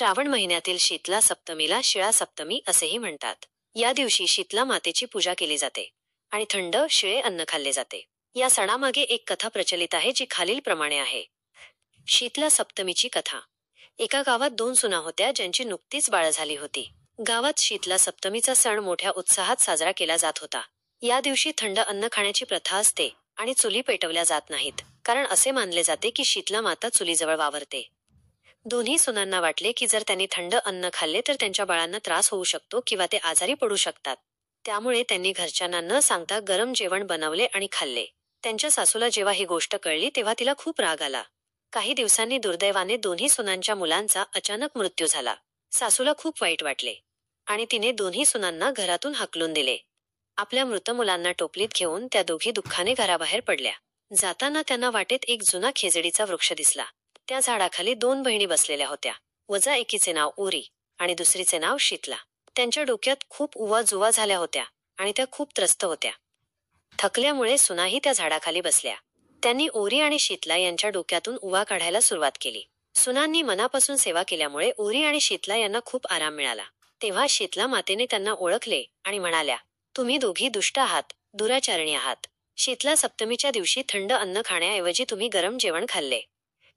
श्रावण महिन्यातील शीतला सप्तमीला शिळा सप्तमी असेही म्हणतात। या दिवशी शीतला मातेची पूजा केली जाते आणि थंड शिळे अन्न खाल्ले जाते। या सणामागे एक कथा प्रचलित आहे जी खालीलप्रमाणे आहे। शीतला सप्तमीची कथा। एका गावात दोन सुना होत्या ज्यांची नुकतीच बाळ झाली होती। गावात शीतला सप्तमीचा सण मोठ्या उत्साहात साजरा केला जात होता। या दिवशी थंड अन्न खाण्याची प्रथा असते आणि चुली पेटवल्या जात नाहीत, कारण असे मानले जाते की शीतला माता चुलीजवळ वावरते। दोन्ही सुनांना वाटले की जर त्यांनी थंड अन्न खाल्ले तर त्यांच्या बाळांना त्रास होऊ शकतो किंवा ते आजारी पडू शकतात। त्यामुळे त्यांनी घरच्यांना न सांगता गरम जेवण बनवले आणि खाल्ले। त्यांच्या सासूला जेव्हा ही गोष्ट कळली तेव्हा तिला खूप राग आला। काही दिवसांनी दुर्दैवाने दोन्ही सुनांच्या मुलांचा अचानक मृत्यू झाला। सासूला खूप वाईट वाटले आणि तिने दोन्ही सुनांना घरातून हाकलून दिले। आपल्या मृत मुलांना टोपलीत घेऊन त्या दोघी दुःखाने घराबाहेर पडल्या। जाताना त्यांना वाटेत एक जुना खेजडीचा वृक्ष दिसला। त्या झाडाखाली दोन बहिणी बसलेल्या होत्या। वजा एकीचे नाव ओरी आणि दुसरीचे नाव शीतला। त्यांच्या डोक्यात खूप उवा-जुवा झाल्या होत्या आणि त्या खूप त्रस्त होत्या। थकल्यामुळे सुनाही त्या झाडाखाली बसल्या। त्यांनी ओरी आणि शीतला यांच्या डोक्यातून उवा काढायला सुरुवात केली। सुनांनी मनापासून सेवा केल्यामुळे ओरी आणि शीतला यांना खूप आराम मिळाला। तेव्हा शीतला मातेने त्यांना ओळखले आणि म्हणाल्या, तुम्ही दोघी दुष्ट आहात, दुराचारणी आहात। शीतला सप्तमीच्या दिवशी थंड अन्न खाण्याऐवजी तुम्ही गरम जेवण खाल्ले।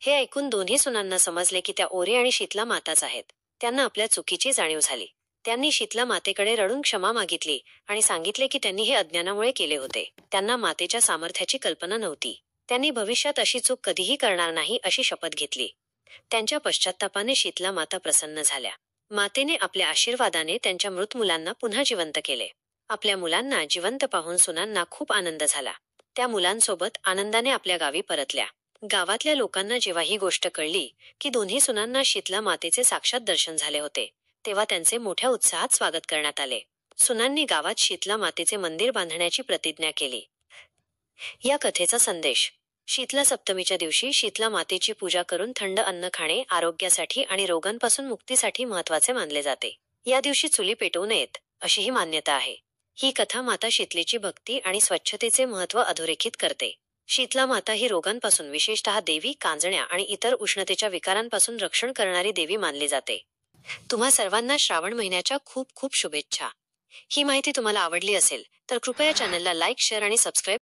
हे ऐकून दोन्ही सुनांना समजले की त्या ओरी आणि शीतला माताच आहेत। त्यांना आपल्या चुकीची जाणीव झाली। त्यांनी शीतला मातेकडे रडून क्षमा मागितली आणि सांगितले की त्यांनी हे अज्ञानामुळे केले होते। त्यांना मातेच्या सामर्थ्याची कल्पना नव्हती। त्यांनी भविष्यात अशी चूक कधीही करणार नाही अशी शपथ घेतली। त्यांच्या पश्चात्तापाने शीतला माता प्रसन्न झाल्या। मातेने आपल्या आशीर्वादाने त्यांच्या मृत मुलांना पुन्हा जिवंत केले। आपल्या मुलांना जिवंत पाहून सुनांना खूप आनंद झाला। त्या मुलांसोबत आनंदाने आपल्या गावी परतल्या। गावातल्या लोकांना जेव्हा ही गोष्ट कळली की दोन्ही सुनांना शीतला मातेचे साक्षात दर्शन झाले होते, तेव्हा त्यांचे मोठ्या उत्साहात स्वागत करण्यात आले। सुनांनी गावात शीतला मातेचे मंदिर बांधण्याची प्रतिज्ञा केली। या कथेचा संदेश। शीतला सप्तमीच्या दिवशी शीतला मातेची पूजा करून थंड अन्न खाणे आरोग्यासाठी आणि रोगांपासून मुक्तीसाठी महत्त्वाचे मानले जाते। या दिवशी चुली पेटवू नयेत अशीही मान्यता आहे। ही कथा माता शीतलेची भक्ती आणि स्वच्छतेचे महत्त्व अधोरेखित करते। शीतला माता ही रोगांपासून, विशेषतः देवी, कांजण्या आणि इतर उष्णतेच्या विकारांपासून रक्षण करणारी देवी मानली जाते। तुम्हा सर्वांना श्रावण महिन्याच्या खूप खूप शुभेच्छा। ही माहिती तुम्हाला आवडली असेल तर कृपया चॅनलला लाईक, शेअर आणि सबस्क्राईब